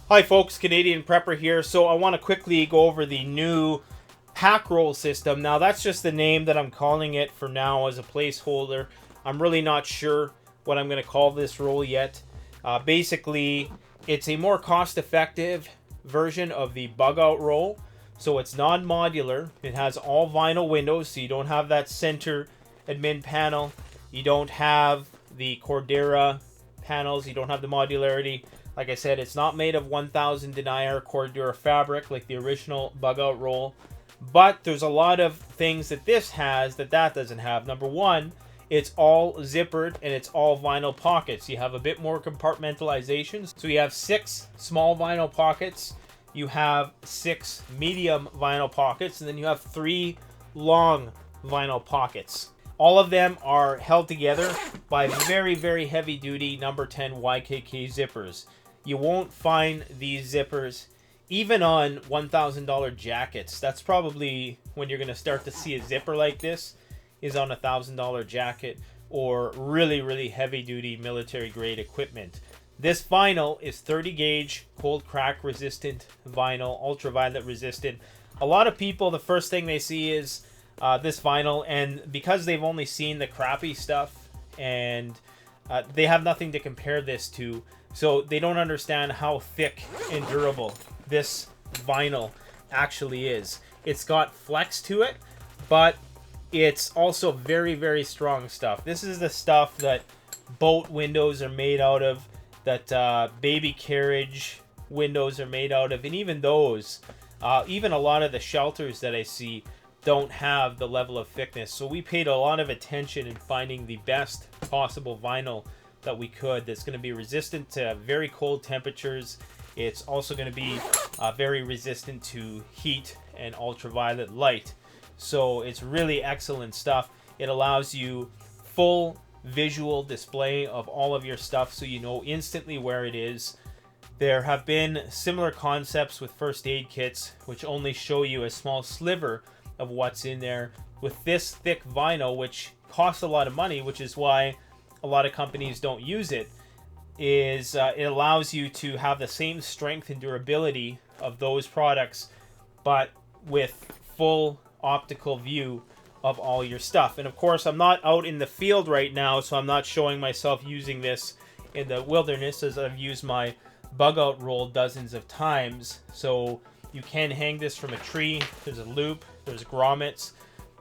Hi folks, Canadian Prepper here. So I want to quickly go over the new PackRoll system. Now that's just the name that I'm calling it for now as a placeholder. I'm really not sure what I'm going to call this roll yet. Basically, it's a more cost-effective version of the bug out roll. So it's non-modular. It has all vinyl windows, so you don't have that center admin panel. You don't have the Cordura panels. You don't have the modularity. Like I said, it's not made of 1000 denier Cordura fabric like the original bug out roll. But there's a lot of things that this has that doesn't have. Number one, it's all zippered and it's all vinyl pockets. You have a bit more compartmentalization. So you have 6 small vinyl pockets. You have 6 medium vinyl pockets. And then you have 3 long vinyl pockets. All of them are held together by very, very heavy duty number 10 YKK zippers. You won't find these zippers even on $1,000 jackets. That's probably when you're going to start to see a zipper like this, is on a $1,000 jacket or really, really heavy duty military grade equipment. This vinyl is 30 gauge, cold crack resistant vinyl, ultraviolet resistant. A lot of people, the first thing they see is this vinyl, and because they've only seen the crappy stuff and they have nothing to compare this to, so they don't understand how thick and durable this vinyl actually is. It's got flex to it, but it's also very, very strong stuff. This is the stuff that boat windows are made out of, that baby carriage windows are made out of, and even those, even a lot of the shelters that I see don't have the level of thickness. So we paid a lot of attention in finding the best possible vinyl that we could, that's going to be resistant to very cold temperatures. It's also going to be very resistant to heat and ultraviolet light. So it's really excellent stuff. It allows you full visual display of all of your stuff, so you know instantly where it is. There have been similar concepts with first aid kits, which only show you a small sliver of what's in there. With this thick vinyl, which costs a lot of money, which is why a lot of companies don't use it, is it allows you to have the same strength and durability of those products, but with full optical view of all your stuff. And of course, I'm not out in the field right now, so I'm not showing myself using this in the wilderness, as I've used my bug out roll dozens of times. So you can hang this from a tree. There's a loop, there's grommets.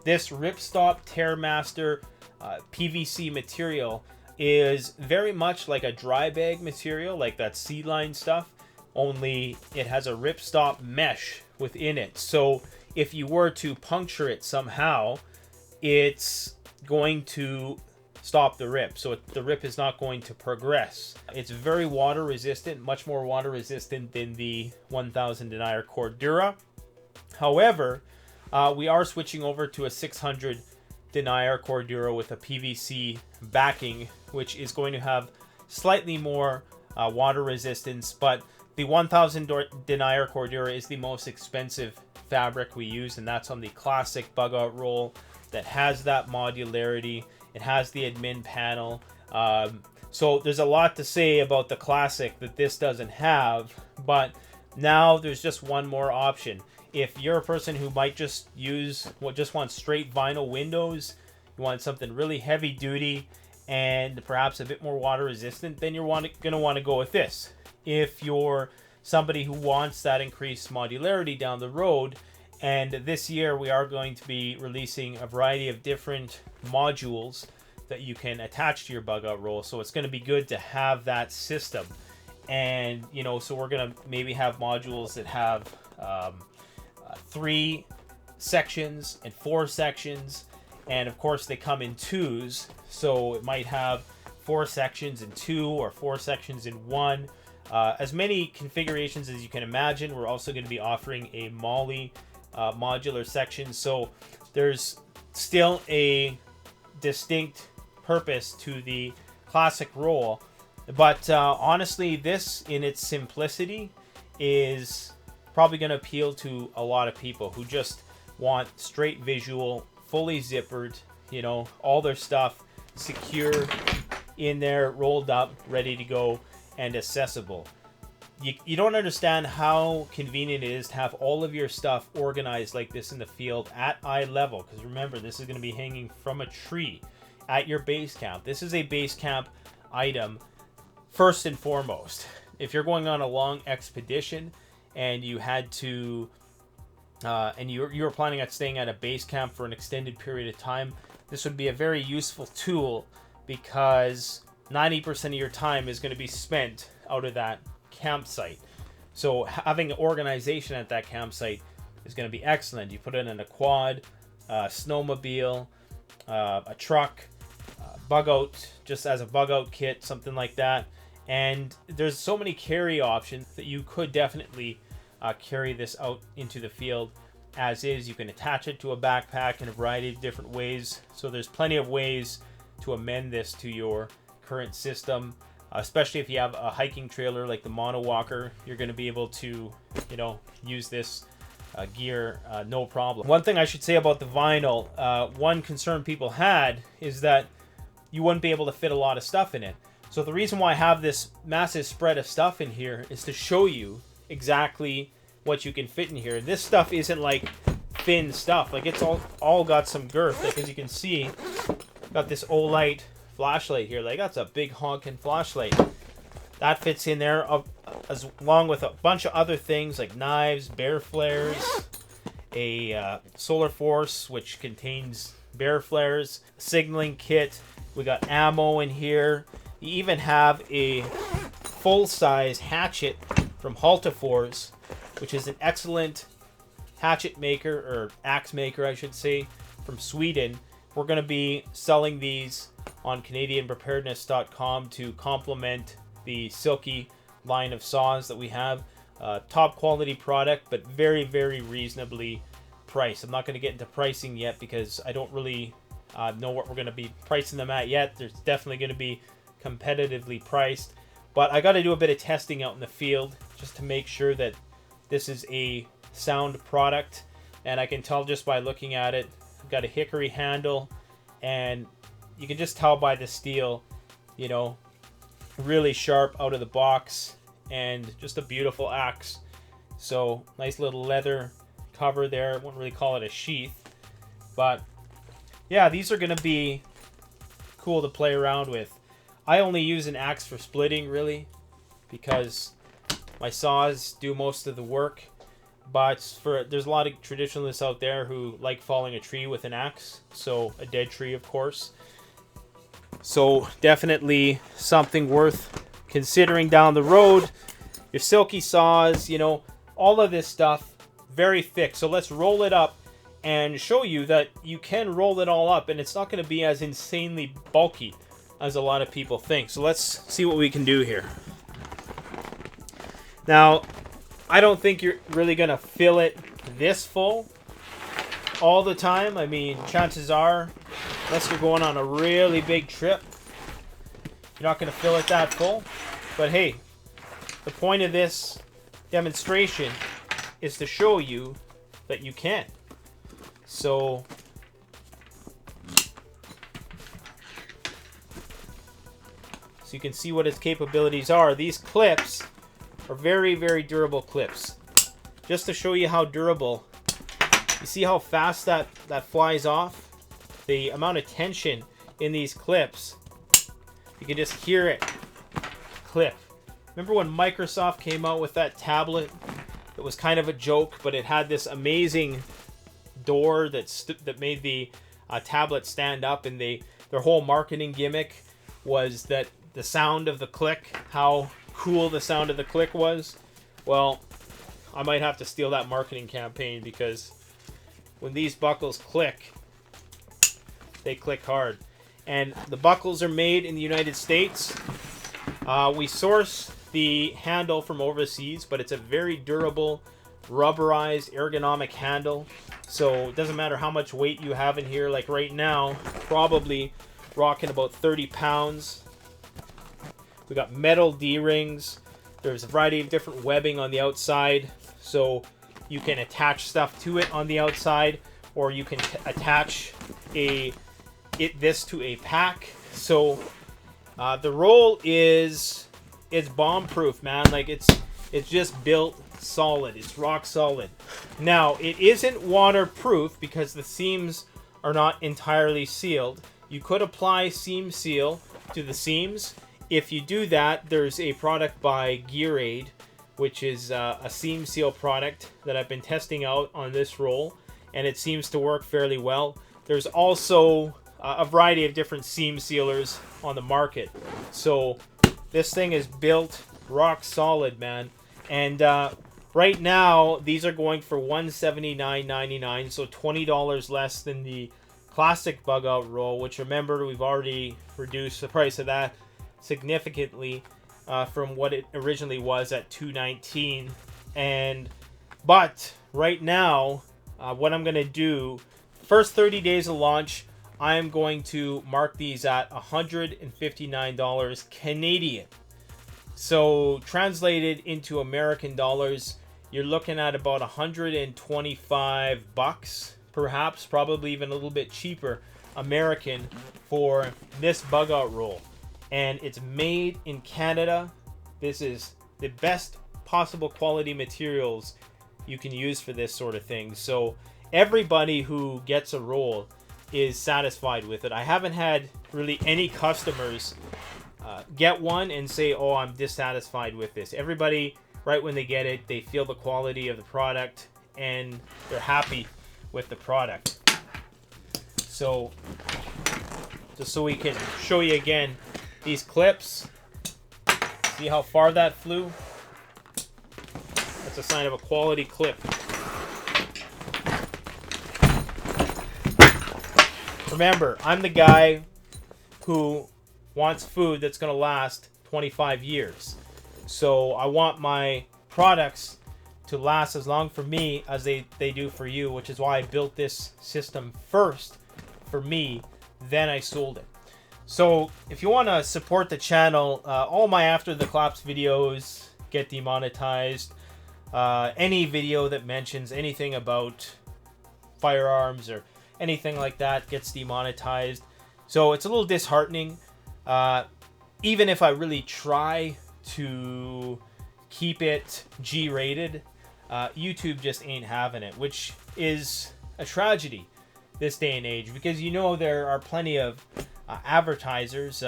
This ripstop Tearmaster PVC material is very much like a dry bag material, like that sea line stuff, only it has a ripstop mesh within it. So if you were to puncture it somehow, it's going to stop the rip. So the rip is not going to progress. It's very water resistant, much more water resistant than the 1000 denier Cordura. However, we are switching over to a 600 denier Cordura with a PVC backing, which is going to have slightly more water resistance, but the 1000 denier Cordura is the most expensive fabric we use, and that's on the classic bug out roll that has that modularity. It has the admin panel. So there's a lot to say about the classic that this doesn't have, but now there's just one more option. If you're a person who might just want straight vinyl windows, you want something really heavy duty and perhaps a bit more water resistant, then you're going to want to go with this. If you're somebody who wants that increased modularity down the road, and this year we are going to be releasing a variety of different modules that you can attach to your bug out roll, so it's going to be good to have that system. And so we're going to maybe have modules that have 3 sections and 4 sections, and of course they come in 2s, so it might have 4 sections in 2 or 4 sections in 1. As many configurations as you can imagine. We're also going to be offering a Molly modular section, so there's still a distinct purpose to the classic roll. But honestly, this in its simplicity is probably going to appeal to a lot of people who just want straight visual, fully zippered, all their stuff secure in there, rolled up, ready to go, and accessible. You don't understand how convenient it is to have all of your stuff organized like this in the field at eye level. Because remember, this is going to be hanging from a tree at your base camp. This is a base camp item first and foremost. If you're going on a long expedition and you had to, and you were planning on staying at a base camp for an extended period of time, this would be a very useful tool because 90% of your time is going to be spent out of that campsite. So having organization at that campsite is going to be excellent. You put it in a quad, a snowmobile, a truck, bug out, just as a bug out kit, something like that. And there's so many carry options that you could definitely carry this out into the field as is. You can attach it to a backpack in a variety of different ways. So there's plenty of ways to amend this to your current system. Especially if you have a hiking trailer like the Monowalker, you're going to be able to, use this gear no problem. One thing I should say about the vinyl, one concern people had is that you wouldn't be able to fit a lot of stuff in it. So the reason why I have this massive spread of stuff in here is to show you exactly what you can fit in here. This stuff isn't like thin stuff. Like it's all got some girth. Like as you can see, got this Olight flashlight here. Like that's a big honking flashlight. That fits in there as along with a bunch of other things like knives, bear flares, a solar force which contains bear flares, signaling kit. We got ammo in here. You even have a full-size hatchet from Haltafors, which is an excellent hatchet maker, or axe maker I should say, from Sweden. We're going to be selling these on CanadianPreparedness.com to complement the Silky line of saws that we have. Top quality product, but very, very reasonably priced. I'm not going to get into pricing yet because I don't really know what we're going to be pricing them at yet. There's definitely going to be competitively priced, but I got to do a bit of testing out in the field just to make sure that this is a sound product, and I can tell just by looking at it. I've got a hickory handle, and you can just tell by the steel, really sharp out of the box, and just a beautiful axe. So nice little leather cover there. I wouldn't really call it a sheath, but yeah, these are going to be cool to play around with. I only use an axe for splitting, really, because my saws do most of the work. But there's a lot of traditionalists out there who like felling a tree with an axe, so a dead tree, of course. So definitely something worth considering down the road. Your Silky saws, all of this stuff, very thick. So let's roll it up and show you that you can roll it all up, and it's not going to be as insanely bulky as a lot of people think. So let's see what we can do here. Now, I don't think you're really going to fill it this full all the time. I mean, chances are, unless you're going on a really big trip, you're not going to fill it that full. But hey, the point of this demonstration is to show you that you can. So you can see what its capabilities are. These clips are very, very durable clips. Just to show you how durable, you see how fast that flies off? The amount of tension in these clips, you can just hear it clip. Remember when Microsoft came out with that tablet? It was kind of a joke, but it had this amazing door that made the tablet stand up, and their whole marketing gimmick was that the sound of the click, how cool the sound of the click was. Well, I might have to steal that marketing campaign, because when these buckles click, they click hard. And the buckles are made in the United States. We source the handle from overseas, but it's a very durable, rubberized, ergonomic handle. So it doesn't matter how much weight you have in here. Like right now, probably rocking about 30 pounds. We got metal D-rings. There's a variety of different webbing on the outside, so you can attach stuff to it on the outside, or you can attach this to a pack. So the roll is bomb-proof, man. Like it's It's just built solid. It's rock solid. Now, it isn't waterproof because the seams are not entirely sealed. You could apply seam seal to the seams. If you do that, there's a product by Gear Aid, which is a seam seal product that I've been testing out on this roll, and it seems to work fairly well. There's also a variety of different seam sealers on the market. So this thing is built rock solid, man. And right now, these are going for $179.99, so $20 less than the classic bug out roll, which, remember, we've already reduced the price of that significantly from what it originally was at $219. But right now, what I'm going to do, first 30 days of launch, I am going to mark these at $159 Canadian. So translated into American dollars, you're looking at about 125 bucks, perhaps, probably even a little bit cheaper American for this bug out roll. And it's made in Canada. This is the best possible quality materials you can use for this sort of thing. So everybody who gets a roll is satisfied with it. I haven't had really any customers get one and say, oh, I'm dissatisfied with this. Everybody, right when they get it, they feel the quality of the product and they're happy with the product. So just so we can show you again, these clips, see how far that flew? That's a sign of a quality clip. Remember, I'm the guy who wants food that's going to last 25 years. So I want my products to last as long for me as they do for you, which is why I built this system first for me, then I sold it. So if you want to support the channel, all my After the Claps videos get demonetized. Any video that mentions anything about firearms or anything like that gets demonetized. So it's a little disheartening. Even if I really try to keep it G-rated, YouTube just ain't having it, which is a tragedy this day and age, because you know there are plenty of advertisers.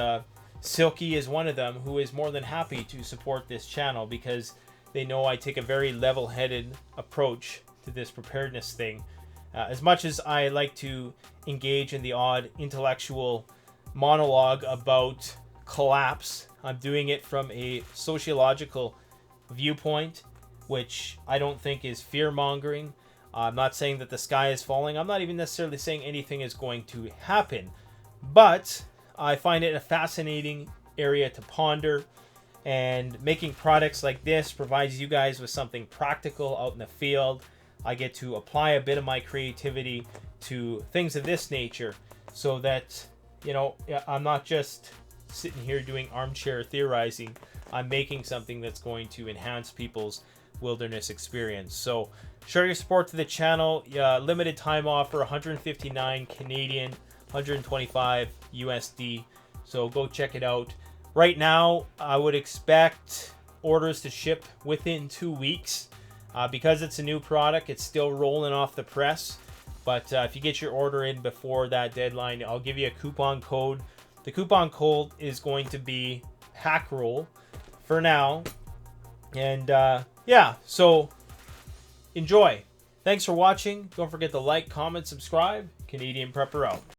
Silky is one of them, who is more than happy to support this channel because they know I take a very level-headed approach to this preparedness thing. As much as I like to engage in the odd intellectual monologue about collapse, I'm doing it from a sociological viewpoint, which I don't think is fear-mongering. I'm not saying that the sky is falling. I'm not even necessarily saying anything is going to happen. But I find it a fascinating area to ponder. And making products like this provides you guys with something practical out in the field. I get to apply a bit of my creativity to things of this nature so that, you know, I'm not just sitting here doing armchair theorizing. I'm making something that's going to enhance people's wilderness experience. So show your support to the channel. Limited time offer, 159 Canadian, 125 USD. So go check it out. Right now, I would expect orders to ship within 2 weeks. Because it's a new product, it's still rolling off the press. But if you get your order in before that deadline, I'll give you a coupon code. The coupon code is going to be PackRoll for now. And yeah, so enjoy. Thanks for watching. Don't forget to like, comment, subscribe. Canadian Prepper out.